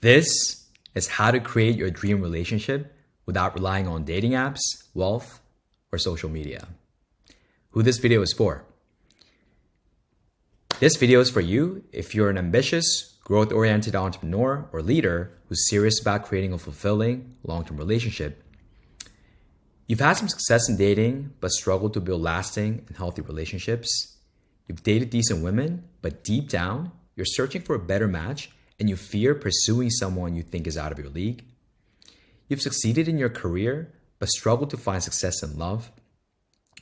This is how to create your dream relationship without relying on dating apps, wealth, or social media. Who this video is for? This video is for you if you're an ambitious, growth-oriented entrepreneur or leader who's serious about creating a fulfilling, long-term relationship. You've had some success in dating, but struggled to build lasting and healthy relationships. You've dated decent women, but deep down, you're searching for a better match and you fear pursuing someone you think is out of your league. You've succeeded in your career, but struggled to find success in love.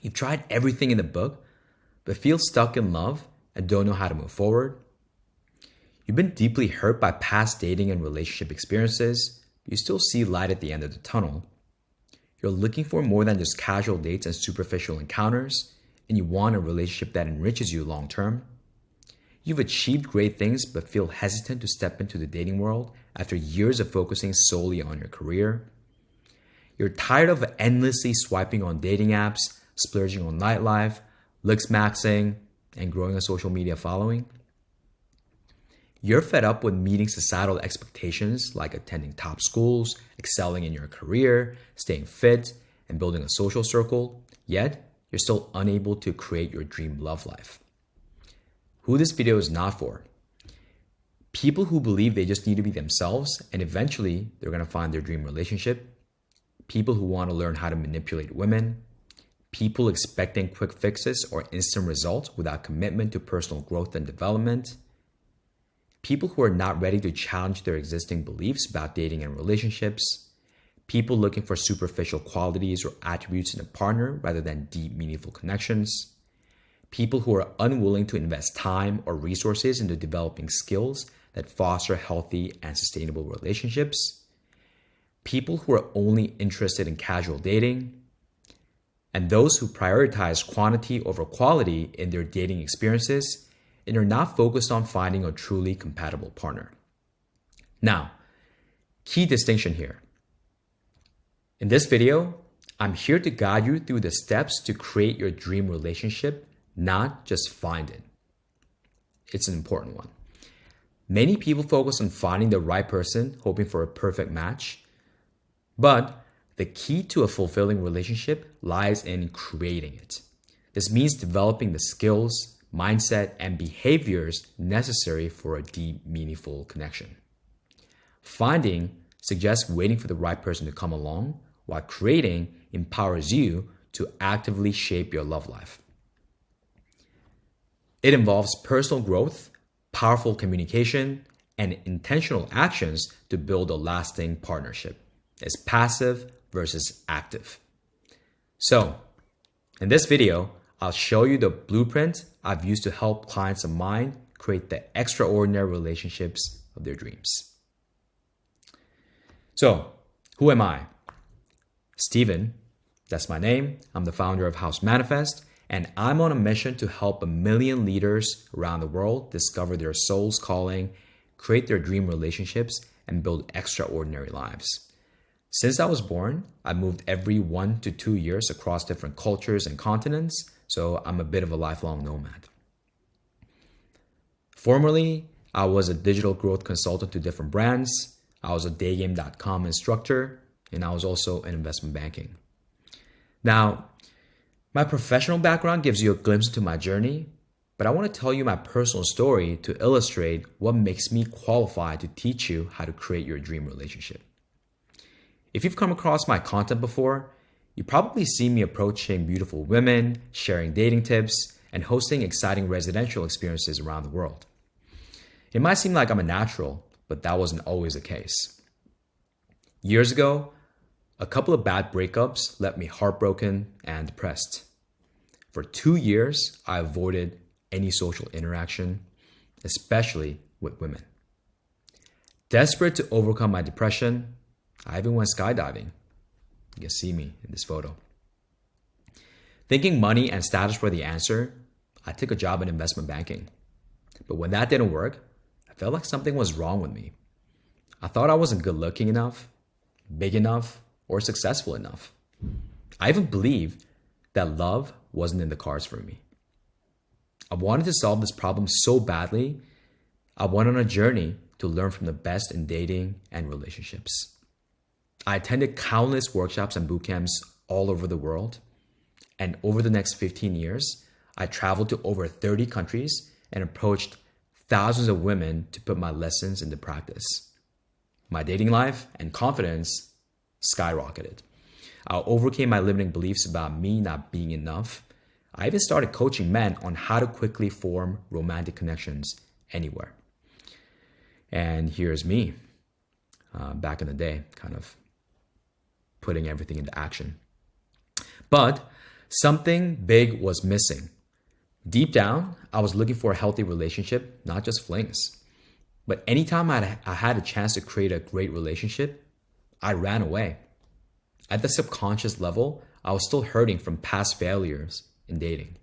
You've tried everything in the book, but feel stuck in love and don't know how to move forward. You've been deeply hurt by past dating and relationship experiences, but you still see light at the end of the tunnel. You're looking for more than just casual dates and superficial encounters, and you want a relationship that enriches you long term. You've achieved great things but feel hesitant to step into the dating world after years of focusing solely on your career. You're tired of endlessly swiping on dating apps, splurging on nightlife, looks maxing, and growing a social media following. You're fed up with meeting societal expectations like attending top schools, excelling in your career, staying fit, and building a social circle, yet you're still unable to create your dream love life. Who this video is not for? People who believe they just need to be themselves and eventually they're going to find their dream relationship. People who want to learn how to manipulate women. People expecting quick fixes or instant results without commitment to personal growth and development. People who are not ready to challenge their existing beliefs about dating and relationships. People looking for superficial qualities or attributes in a partner rather than deep, meaningful connections. People who are unwilling to invest time or resources into developing skills that foster healthy and sustainable relationships. People who are only interested in casual dating. And those who prioritize quantity over quality in their dating experiences and are not focused on finding a truly compatible partner. Now, key distinction here. In this video, I'm here to guide you through the steps to create your dream relationship, not just find it. It's an important one. Many people focus on finding the right person, hoping for a perfect match. But the key to a fulfilling relationship lies in creating it. This means developing the skills, mindset, and behaviors necessary for a deep, meaningful connection. Finding suggests waiting for the right person to come along, while creating empowers you to actively shape your love life. It involves personal growth, powerful communication, and intentional actions to build a lasting partnership. It's passive versus active. So, in this video, I'll show you the blueprint I've used to help clients of mine create the extraordinary relationships of their dreams. So, who am I? Steven, that's my name. I'm the founder of House Manifest, and I'm on a mission to help 1 million leaders around the world discover their soul's calling, create their dream relationships, and build extraordinary lives. Since I was born, I moved every 1 to 2 years across different cultures and continents, so I'm a bit of a lifelong nomad. Formerly, I was a digital growth consultant to different brands. I was a daygame.com instructor, and I was also in investment banking. Now, my professional background gives you a glimpse into my journey, but I want to tell you my personal story to illustrate what makes me qualified to teach you how to create your dream relationship. If you've come across my content before, you probably see me approaching beautiful women, sharing dating tips, and hosting exciting residential experiences around the world. It might seem like I'm a natural, but that wasn't always the case. Years ago, a couple of bad breakups left me heartbroken and depressed. For 2 years, I avoided any social interaction, especially with women. Desperate to overcome my depression, I even went skydiving. You can see me in this photo. Thinking money and status were the answer, I took a job in investment banking. But when that didn't work, I felt like something was wrong with me. I thought I wasn't good looking enough, big enough, or successful enough. I even believed that love wasn't in the cards for me. I wanted to solve this problem so badly, I went on a journey to learn from the best in dating and relationships. I attended countless workshops and boot camps all over the world. And over the next 15 years, I traveled to over 30 countries and approached thousands of women to put my lessons into practice. My dating life and confidence skyrocketed. I overcame my limiting beliefs about me not being enough. I even started coaching men on how to quickly form romantic connections anywhere. And here's me, back in the day, kind of putting everything into action. But something big was missing. Deep down, I was looking for a healthy relationship, not just flings. But anytime I had a chance to create a great relationship, I ran away. At the subconscious level, I was still hurting from past failures in dating.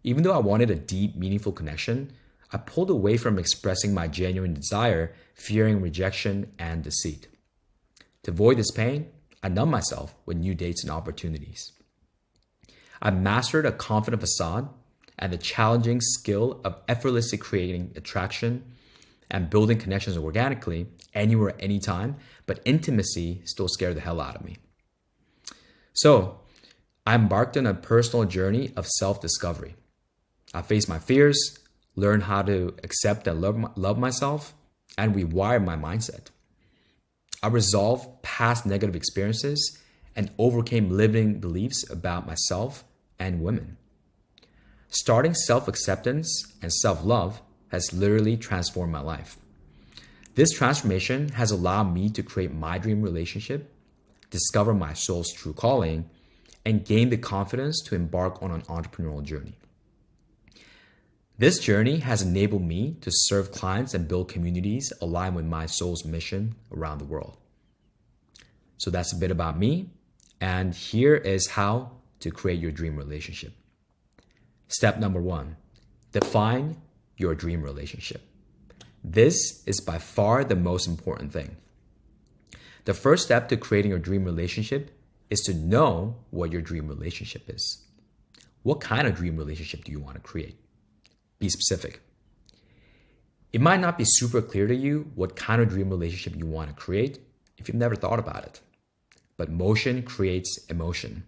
Even though I wanted a deep, meaningful connection, I pulled away from expressing my genuine desire, fearing rejection and deceit. To avoid this pain, I numbed myself with new dates and opportunities. I mastered a confident facade and the challenging skill of effortlessly creating attraction and building connections organically, anywhere, anytime, but intimacy still scared the hell out of me. So I embarked on a personal journey of self-discovery. I faced my fears, learned how to accept and love myself, and rewire my mindset. I resolved past negative experiences and overcame limiting beliefs about myself and women. Starting self-acceptance and self-love has literally transformed my life. This transformation has allowed me to create my dream relationship, discover my soul's true calling, and gain the confidence to embark on an entrepreneurial journey. This journey has enabled me to serve clients and build communities aligned with my soul's mission around the world. So that's a bit about me, and here is how to create your dream relationship. Step number 1, define your dream relationship. This is by far the most important thing. The first step to creating your dream relationship is to know what your dream relationship is. What kind of dream relationship do you want to create? Be specific. It might not be super clear to you what kind of dream relationship you want to create if you've never thought about it. But motion creates emotion.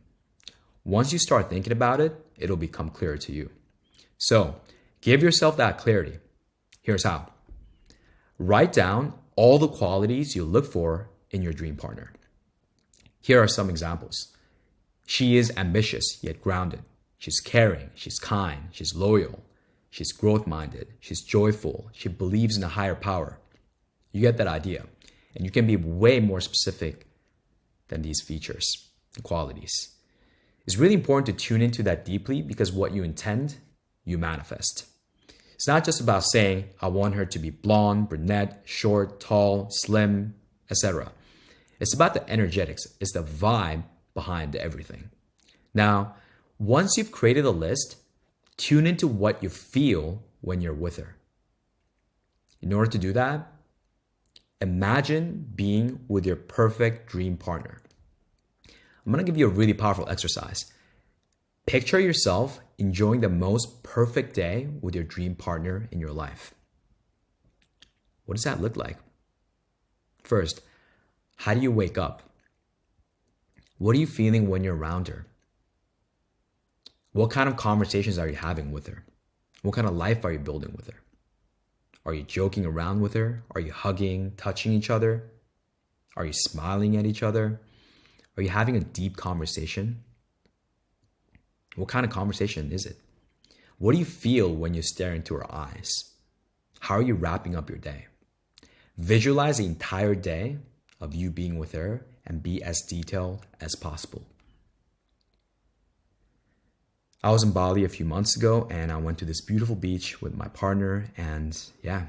Once you start thinking about it, it'll become clearer to you. So give yourself that clarity. Here's how. Write down all the qualities you look for in your dream partner. Here are some examples. She is ambitious yet grounded. She's caring, she's kind, she's loyal, she's growth-minded, she's joyful, she believes in a higher power. You get that idea. And you can be way more specific than these features and qualities. It's really important to tune into that deeply because what you intend, you manifest. It's not just about saying, I want her to be blonde, brunette, short, tall, slim, etc. It's about the energetics. It's the vibe behind everything. Now, once you've created a list, tune into what you feel when you're with her. In order to do that, imagine being with your perfect dream partner. I'm going to give you a really powerful exercise. Picture yourself enjoying the most perfect day with your dream partner in your life. What does that look like? First, how do you wake up? What are you feeling when you're around her? What kind of conversations are you having with her? What kind of life are you building with her? Are you joking around with her? Are you hugging, touching each other? Are you smiling at each other? Are you having a deep conversation? What kind of conversation is it? What do you feel when you stare into her eyes? How are you wrapping up your day? Visualize the entire day of you being with her and be as detailed as possible. I was in Bali a few months ago and I went to this beautiful beach with my partner, and yeah,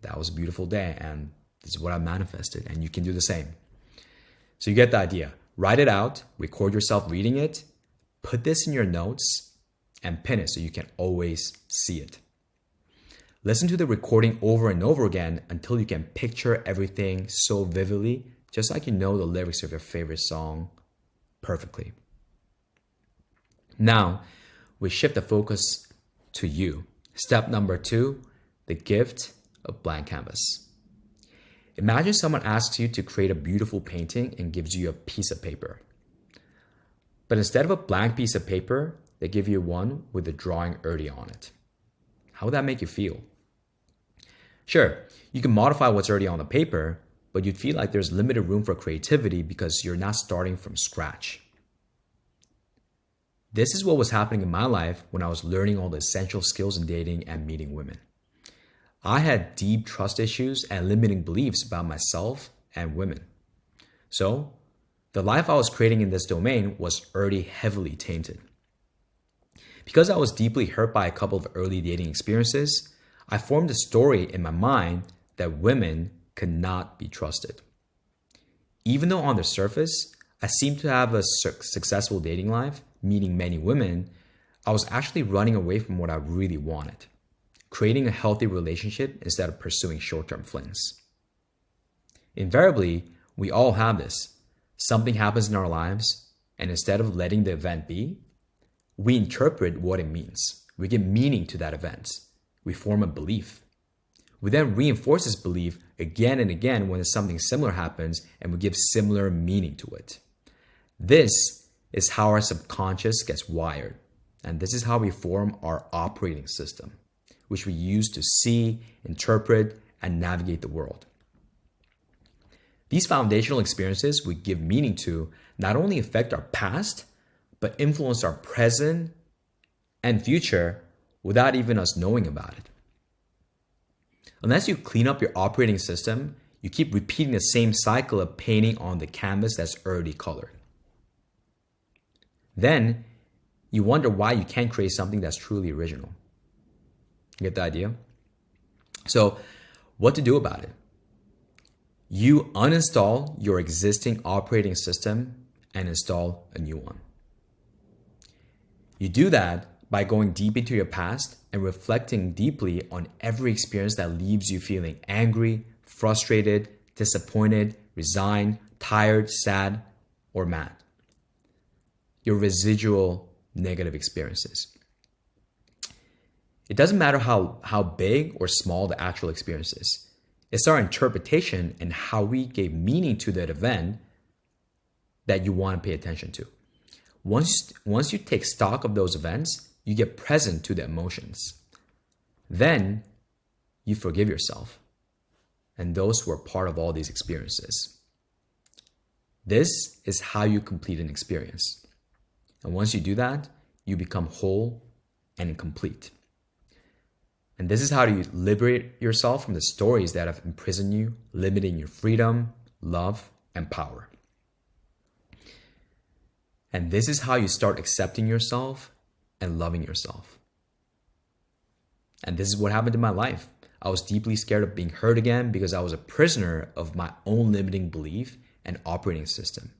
that was a beautiful day, and this is what I manifested, and you can do the same. So you get the idea. Write it out, record yourself reading it, put this in your notes, and pin it so you can always see it. Listen to the recording over and over again until you can picture everything so vividly, just like you know the lyrics of your favorite song perfectly. Now, we shift the focus to you. Step number 2, the gift of blank canvas. Imagine someone asks you to create a beautiful painting and gives you a piece of paper. But instead of a blank piece of paper, they give you one with a drawing already on it. How would that make you feel? Sure, you can modify what's already on the paper, but you'd feel like there's limited room for creativity because you're not starting from scratch. This is what was happening in my life when I was learning all the essential skills in dating and meeting women. I had deep trust issues and limiting beliefs about myself and women. So, the life I was creating in this domain was already heavily tainted. Because I was deeply hurt by a couple of early dating experiences, I formed a story in my mind that women could not be trusted. Even though on the surface, I seemed to have a successful dating life, meeting many women, I was actually running away from what I really wanted, creating a healthy relationship instead of pursuing short-term flings. Invariably, we all have this. Something happens in our lives, and instead of letting the event be, we interpret what it means. We give meaning to that event. We form a belief. We then reinforce this belief again and again when something similar happens, and we give similar meaning to it. This is how our subconscious gets wired, and this is how we form our operating system, which we use to see, interpret, and navigate the world. These foundational experiences we give meaning to not only affect our past, but influence our present and future without even us knowing about it. Unless you clean up your operating system, you keep repeating the same cycle of painting on the canvas that's already colored. Then you wonder why you can't create something that's truly original. You get the idea? So, what to do about it? You uninstall your existing operating system and install a new one. You do that by going deep into your past and reflecting deeply on every experience that leaves you feeling angry, frustrated, disappointed, resigned, tired, sad, or mad. Your residual negative experiences. It doesn't matter how big or small the actual experience is. It's our interpretation and how we gave meaning to that event that you want to pay attention to. Once you take stock of those events, you get present to the emotions. Then you forgive yourself and those who are part of all these experiences. This is how you complete an experience. And once you do that, you become whole and complete. And this is how you liberate yourself from the stories that have imprisoned you, limiting your freedom, love, and power. And this is how you start accepting yourself and loving yourself. And this is what happened in my life. I was deeply scared of being hurt again because I was a prisoner of my own limiting belief and operating system.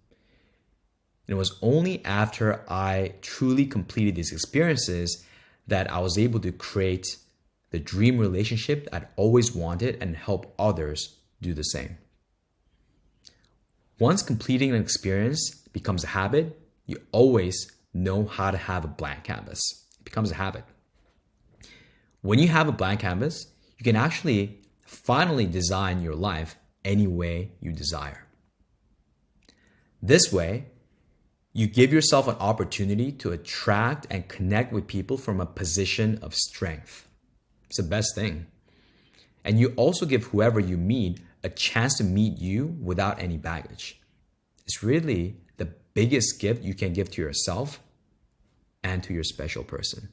And it was only after I truly completed these experiences that I was able to create the dream relationship I'd always wanted and help others do the same. Once completing an experience becomes a habit, you always know how to have a blank canvas. It becomes a habit. When you have a blank canvas, you can actually finally design your life any way you desire. This way, you give yourself an opportunity to attract and connect with people from a position of strength. It's the best thing. And you also give whoever you meet a chance to meet you without any baggage. It's really the biggest gift you can give to yourself and to your special person.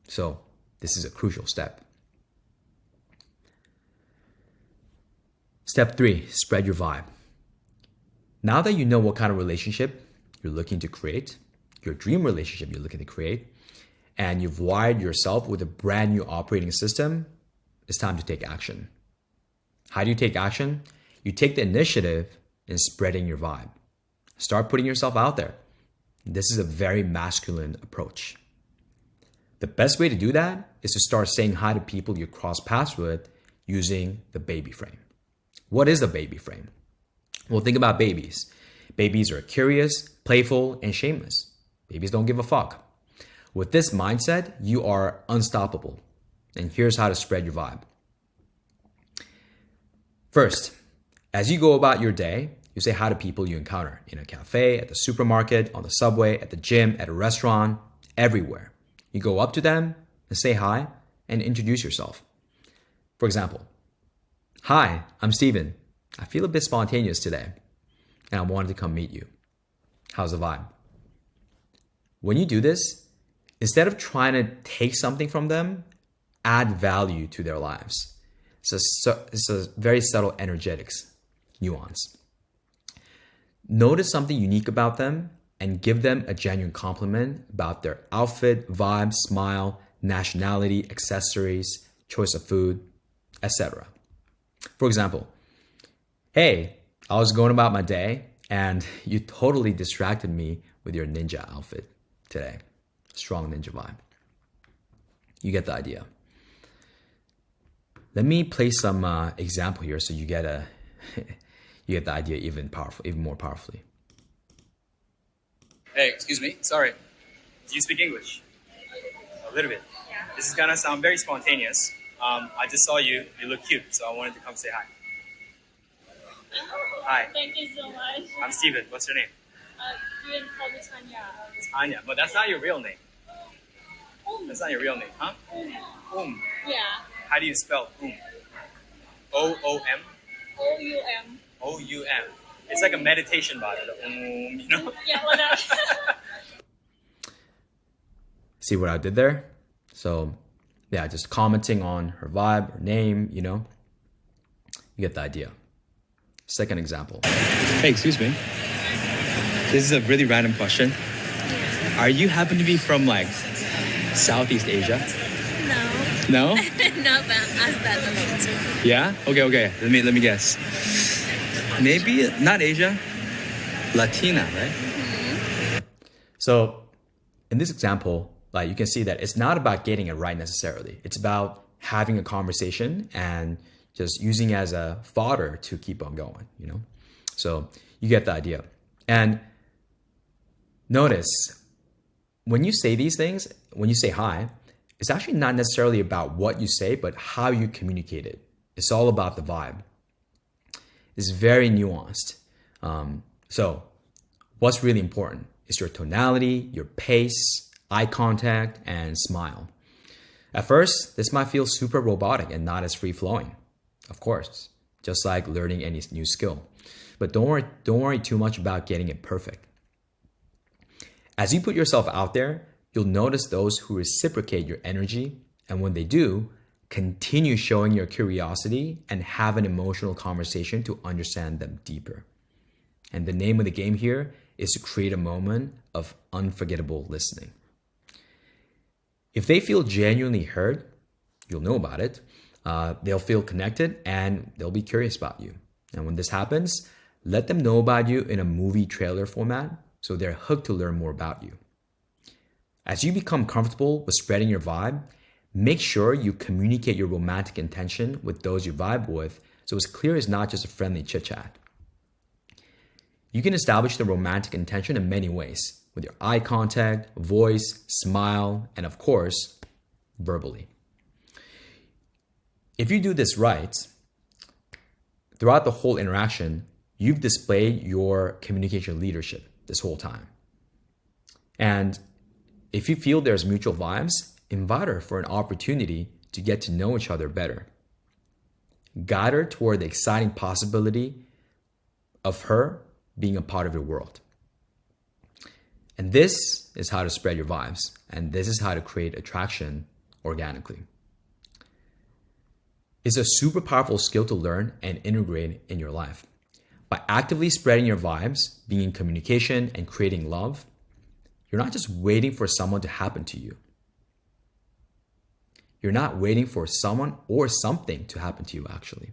So this is a crucial step. Step 3, spread your vibe. Now that you know what kind of relationship you're looking to create, your dream relationship you're looking to create, and you've wired yourself with a brand new operating system, it's time to take action. How do you take action? You take the initiative in spreading your vibe. Start putting yourself out there. This is a very masculine approach. The best way to do that is to start saying hi to people you cross paths with using the baby frame. What is a baby frame? Well, think about babies. Babies are curious, playful, and shameless. Babies don't give a fuck. With this mindset, you are unstoppable. And here's how to spread your vibe. First, as you go about your day, you say hi to people you encounter in a cafe, at the supermarket, on the subway, at the gym, at a restaurant, everywhere. You go up to them and say hi and introduce yourself. For example, "Hi, I'm Steven. I feel a bit spontaneous today, and I wanted to come meet you. How's the vibe?" When you do this, instead of trying to take something from them, add value to their lives. It's a very subtle energetics nuance. Notice something unique about them and give them a genuine compliment about their outfit, vibe, smile, nationality, accessories, choice of food, etc. For example, "Hey, I was going about my day and you totally distracted me with your ninja outfit today." Strong ninja vibe. You get the idea. Let me play some example here so you get you get the idea even more powerfully. Hey, excuse me. Sorry. Do you speak English? A little bit. Yeah. This is gonna sound very spontaneous. I just saw you. You look cute, so I wanted to come say hi. Hi. Thank you so much. I'm Steven. What's your name? You can call me Tanya. Tanya. But that's not your real name. That's not your real name, huh? Yeah. How do you spell O-O-M? O-U-M. O-U-M. It's like a meditation body, you know? Yeah, like that. See what I did there? So yeah, just commenting on her vibe, her name, you know? You get the idea. Second example. Hey, excuse me. This is a really random question. Are you happen to be from like Southeast Asia? No. No? No, but ask that a lot. Yeah? Okay. Let me guess. Maybe not Asia. Latina, right? So in this example, like you can see that it's not about getting it right necessarily. It's about having a conversation and just using it as a fodder to keep on going, you know? So you get the idea. And notice when you say these things, when you say hi, it's actually not necessarily about what you say, but how you communicate it. It's all about the vibe. It's very nuanced. So what's really important is your tonality, your pace, eye contact, and smile. At first, this might feel super robotic and not as free-flowing. Of course, just like learning any new skill. But don't worry too much about getting it perfect. As you put yourself out there, you'll notice those who reciprocate your energy, and when they do, continue showing your curiosity and have an emotional conversation to understand them deeper. And the name of the game here is to create a moment of unforgettable listening. If they feel genuinely heard, you'll know about it. They'll feel connected and they'll be curious about you. And when this happens, let them know about you in a movie trailer format so they're hooked to learn more about you. As you become comfortable with spreading your vibe, make sure you communicate your romantic intention with those you vibe with so it's clear it's not just a friendly chit-chat. You can establish the romantic intention in many ways, with your eye contact, voice, smile, and of course, verbally. If you do this right, throughout the whole interaction, you've displayed your communication leadership this whole time. And if you feel there's mutual vibes, invite her for an opportunity to get to know each other better. Guide her toward the exciting possibility of her being a part of your world. And this is how to spread your vibes, and this is how to create attraction organically. It's a super powerful skill to learn and integrate in your life. By actively spreading your vibes, being in communication, and creating love, you're not just waiting for someone to happen to you. You're not waiting for someone or something to happen to you, actually.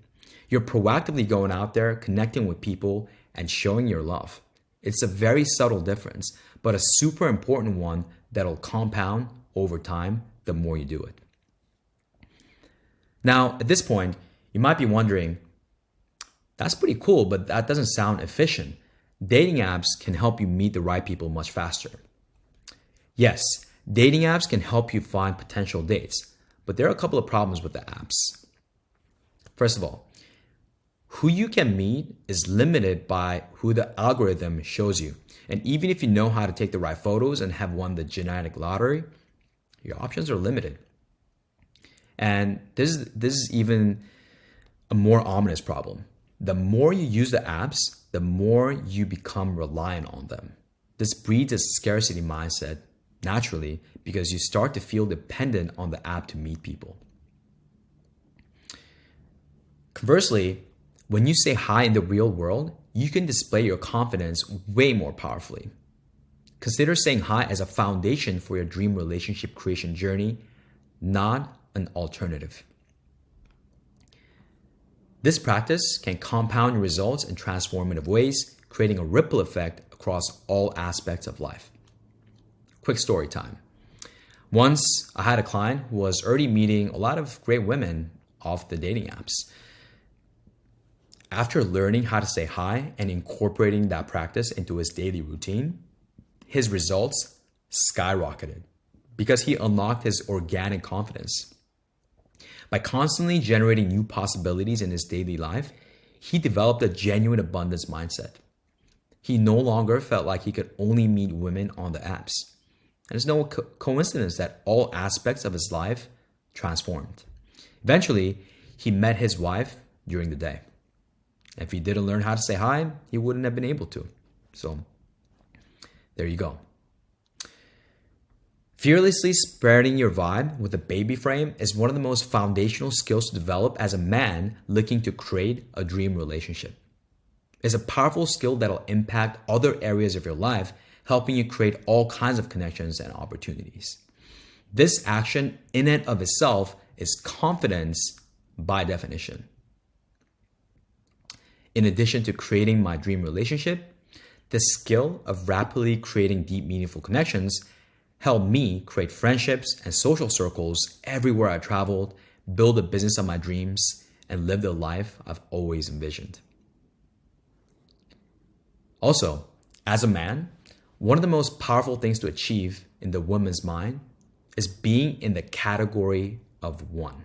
You're proactively going out there, connecting with people, and showing your love. It's a very subtle difference, but a super important one that'll compound over time the more you do it. Now, at this point, you might be wondering, that's pretty cool, but that doesn't sound efficient. Dating apps can help you meet the right people much faster. Yes, dating apps can help you find potential dates, but there are a couple of problems with the apps. First of all, who you can meet is limited by who the algorithm shows you. And even if you know how to take the right photos and have won the genetic lottery, your options are limited. And this is even a more ominous problem. The more you use the apps, the more you become reliant on them. This breeds a scarcity mindset naturally because you start to feel dependent on the app to meet people. Conversely, when you say hi in the real world, you can display your confidence way more powerfully. Consider saying hi as a foundation for your dream relationship creation journey, not an alternative. This practice can compound results in transformative ways, creating a ripple effect across all aspects of life. Quick story time. Once I had a client who was already meeting a lot of great women off the dating apps. After learning how to say hi and incorporating that practice into his daily routine, his results skyrocketed because he unlocked his organic confidence. By constantly generating new possibilities in his daily life, he developed a genuine abundance mindset. He no longer felt like he could only meet women on the apps. And it's no coincidence that all aspects of his life transformed. Eventually, he met his wife during the day. If he didn't learn how to say hi, he wouldn't have been able to. So, there you go. Fearlessly spreading your vibe with a baby frame is one of the most foundational skills to develop as a man looking to create a dream relationship. It's a powerful skill that'll impact other areas of your life, helping you create all kinds of connections and opportunities. This action in and of itself is confidence by definition. In addition to creating my dream relationship, the skill of rapidly creating deep, meaningful connections helped me create friendships and social circles everywhere I traveled, build a business of my dreams, and live the life I've always envisioned. Also, as a man, one of the most powerful things to achieve in the woman's mind is being in the category of one.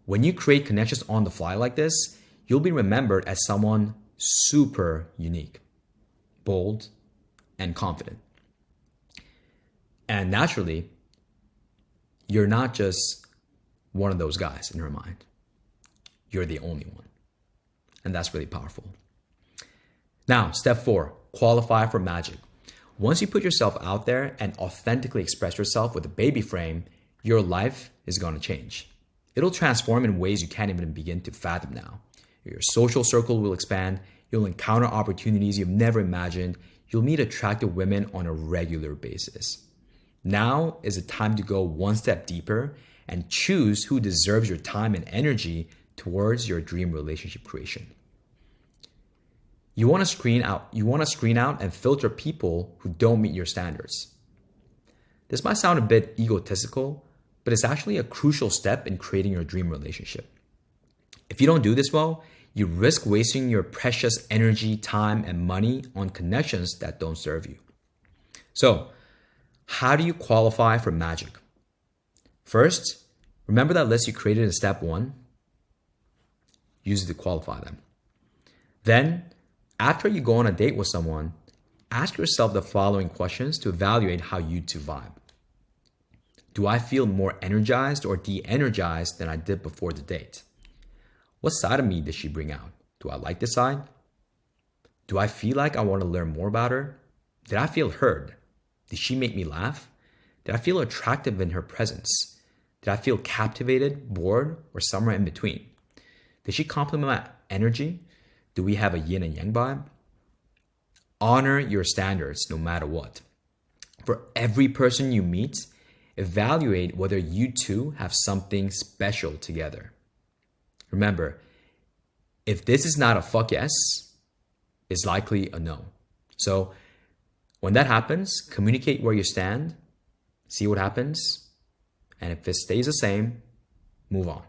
When you create connections on the fly like this, you'll be remembered as someone super unique, bold, and confident. And naturally, you're not just one of those guys in her mind. You're the only one. And that's really powerful. Now, step 4, qualify for magic. Once you put yourself out there and authentically express yourself with a baby frame, your life is going to change. It'll transform in ways you can't even begin to fathom now. Your social circle will expand. You'll encounter opportunities you've never imagined. You'll meet attractive women on a regular basis. Now is the time to go one step deeper and choose who deserves your time and energy towards your dream relationship creation. You want to screen out and filter people who don't meet your standards. This might sound a bit egotistical, but it's actually a crucial step in creating your dream relationship. If you don't do this well, you risk wasting your precious energy, time, and money on connections that don't serve you. So, how do you qualify for magic? First, remember that list you created in step 1? Use it to qualify them. Then, after you go on a date with someone, ask yourself the following questions to evaluate how you two vibe. Do I feel more energized or de-energized than I did before the date? What side of me does she bring out? Do I like this side? Do I feel like I want to learn more about her? Did I feel heard? Did she make me laugh? Did I feel attractive in her presence? Did I feel captivated, bored, or somewhere in between? Did she compliment my energy? Do we have a yin and yang vibe? Honor your standards no matter what. For every person you meet, evaluate whether you two have something special together. Remember, if this is not a fuck yes, it's likely a no. So when that happens, communicate where you stand, see what happens, and if it stays the same, move on.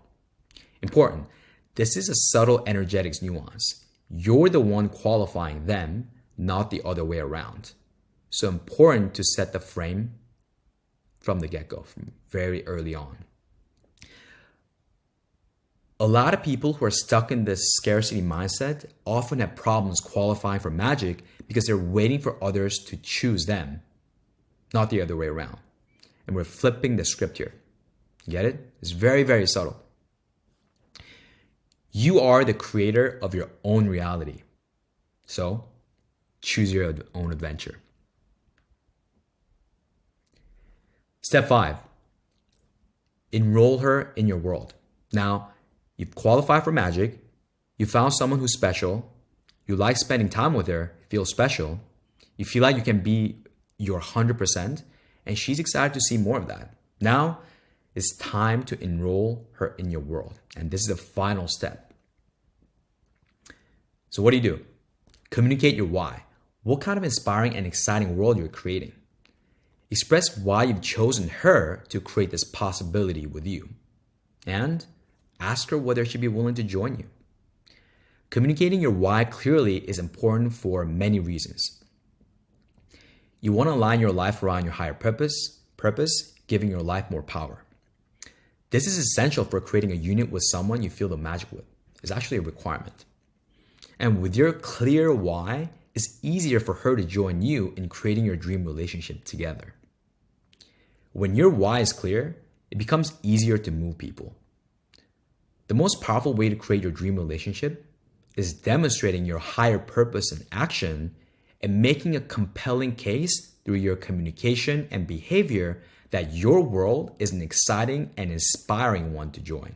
Important, this is a subtle energetics nuance. You're the one qualifying them, not the other way around. So important to set the frame from the get-go, from very early on. A lot of people who are stuck in this scarcity mindset often have problems qualifying for magic because they're waiting for others to choose them, not the other way around. And we're flipping the script here. Get it? It's very, very subtle. You are the creator of your own reality. So choose your own adventure. Step 5, enroll her in your world. Now, you've qualified for magic, you found someone who's special, you like spending time with her, feel special, you feel like you can be your 100%, and she's excited to see more of that. Now, it's time to enroll her in your world. And this is the final step. So what do? Communicate your why. What kind of inspiring and exciting world you're creating. Express why you've chosen her to create this possibility with you. And ask her whether she'd be willing to join you. Communicating your why clearly is important for many reasons. You want to align your life around your higher purpose, giving your life more power. This is essential for creating a unit with someone you feel the magic with. It's actually a requirement. And with your clear why, it's easier for her to join you in creating your dream relationship together. When your why is clear, it becomes easier to move people. The most powerful way to create your dream relationship is demonstrating your higher purpose in action and making a compelling case through your communication and behavior that your world is an exciting and inspiring one to join.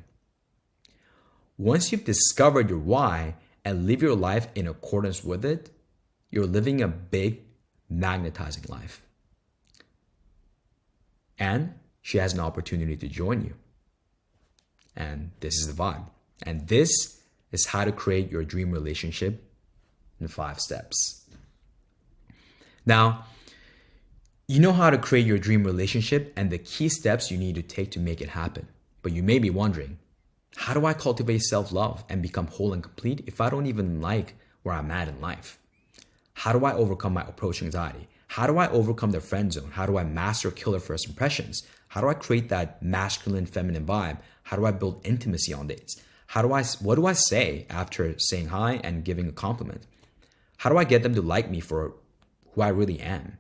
Once you've discovered your why and live your life in accordance with it, you're living a big, magnetizing life. And she has an opportunity to join you. And this is the vibe. And this is how to create your dream relationship in 5 steps. Now, you know how to create your dream relationship and the key steps you need to take to make it happen. But you may be wondering, how do I cultivate self-love and become whole and complete if I don't even like where I'm at in life? How do I overcome my approach anxiety? How do I overcome the friend zone? How do I master killer first impressions? How do I create that masculine, feminine vibe? How do I build intimacy on dates? What do I say after saying hi and giving a compliment? How do I get them to like me for who I really am?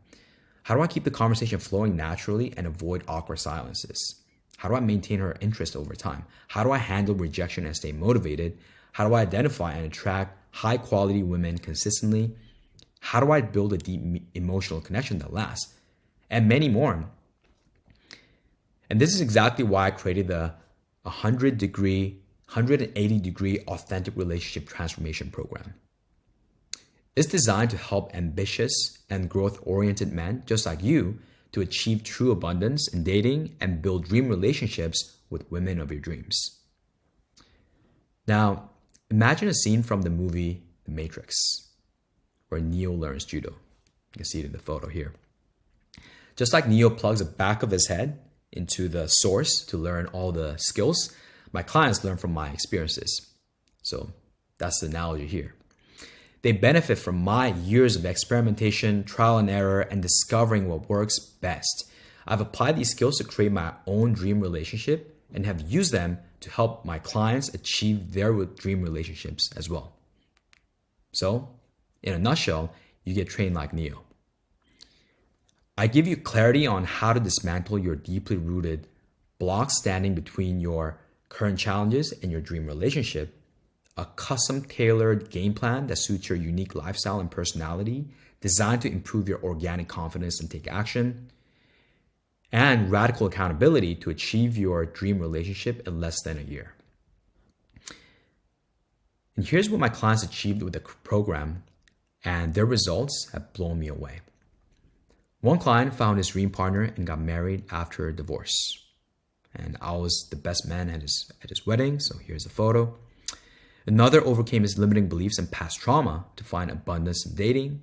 How do I keep the conversation flowing naturally and avoid awkward silences? How do I maintain her interest over time? How do I handle rejection and stay motivated? How do I identify and attract high quality women consistently? How do I build a deep emotional connection that lasts? And many more. And this is exactly why I created the 180 degree authentic relationship transformation program. It's designed to help ambitious and growth-oriented men just like you to achieve true abundance in dating and build dream relationships with women of your dreams. Now, imagine a scene from the movie The Matrix, where Neo learns judo. You can see it in the photo here. Just like Neo plugs the back of his head into the source to learn all the skills, my clients learn from my experiences. So that's the analogy here. They benefit from my years of experimentation, trial and error, and discovering what works best. I've applied these skills to create my own dream relationship and have used them to help my clients achieve their dream relationships as well. So, in a nutshell, you get trained like Neo. I give you clarity on how to dismantle your deeply rooted blocks standing between your current challenges and your dream relationship, a custom tailored game plan that suits your unique lifestyle and personality, designed to improve your organic confidence and take action, and radical accountability to achieve your dream relationship in less than a year. And here's what my clients achieved with the program, and their results have blown me away. One client found his dream partner and got married after a divorce. And I was the best man at his wedding, so here's a photo. Another overcame his limiting beliefs and past trauma to find abundance in dating.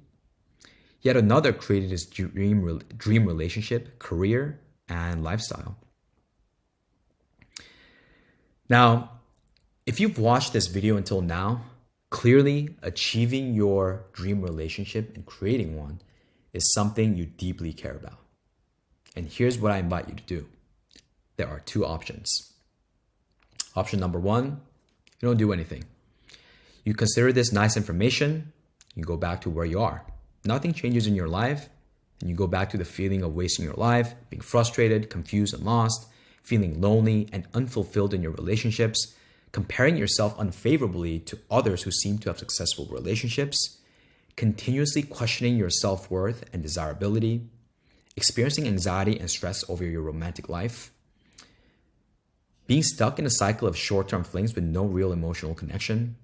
Yet another created his dream relationship, career, and lifestyle. Now, if you've watched this video until now, clearly achieving your dream relationship and creating one is something you deeply care about. And here's what I invite you to do. There are 2 options. Option number 1, You don't do anything. You consider this nice information, you go back to where you are. Nothing changes in your life, and you go back to the feeling of wasting your life, being frustrated, confused, and lost, feeling lonely and unfulfilled in your relationships, comparing yourself unfavorably to others who seem to have successful relationships, continuously questioning your self-worth and desirability, experiencing anxiety and stress over your romantic life, being stuck in a cycle of short-term flings with no real emotional connection,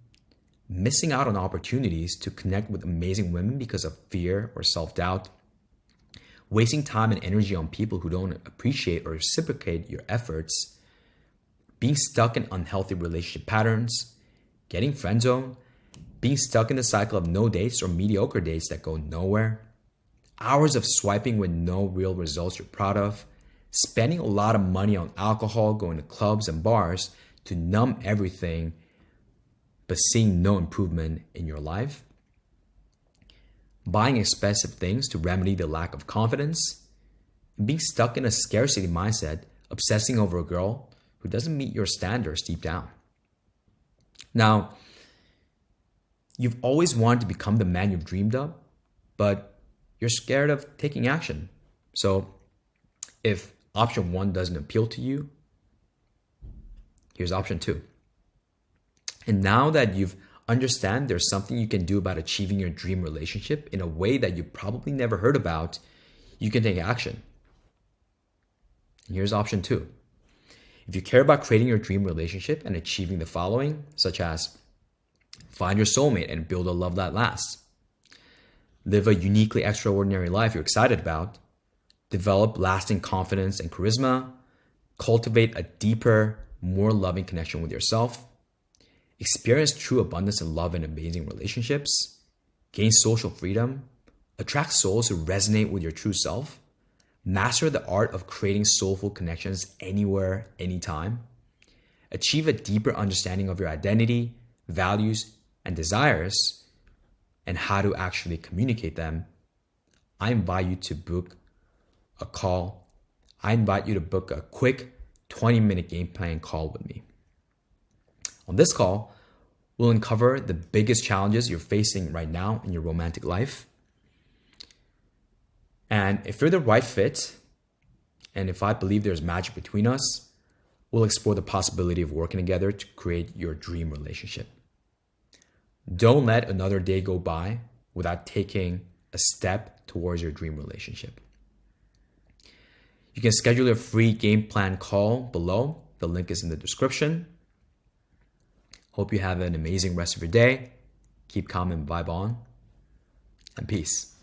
missing out on opportunities to connect with amazing women because of fear or self-doubt, wasting time and energy on people who don't appreciate or reciprocate your efforts, being stuck in unhealthy relationship patterns, getting friend-zoned, being stuck in the cycle of no dates or mediocre dates that go nowhere, hours of swiping with no real results you're proud of, spending a lot of money on alcohol, going to clubs and bars to numb everything, but seeing no improvement in your life, buying expensive things to remedy the lack of confidence, and being stuck in a scarcity mindset, obsessing over a girl who doesn't meet your standards deep down. Now, you've always wanted to become the man you've dreamed of, but you're scared of taking action. So if option 1 doesn't appeal to you, here's option 2. And now that you've understand there's something you can do about achieving your dream relationship in a way that you probably never heard about, you can take action. And here's option 2. If you care about creating your dream relationship and achieving the following, such as find your soulmate and build a love that lasts, live a uniquely extraordinary life you're excited about, develop lasting confidence and charisma, cultivate a deeper, more loving connection with yourself, experience true abundance in love and amazing relationships, gain social freedom, attract souls who resonate with your true self, master the art of creating soulful connections anywhere, anytime, achieve a deeper understanding of your identity, values, and desires, and how to actually communicate them, I invite you to book a call. I invite you to book a quick 20-minute game plan call with me. On this call, we'll uncover the biggest challenges you're facing right now in your romantic life. And if you're the right fit, and if I believe there's magic between us, we'll explore the possibility of working together to create your dream relationship. Don't let another day go by without taking a step towards your dream relationship. You can schedule a free game plan call below. The link is in the description. Hope you have an amazing rest of your day. Keep calm and vibe on. And peace.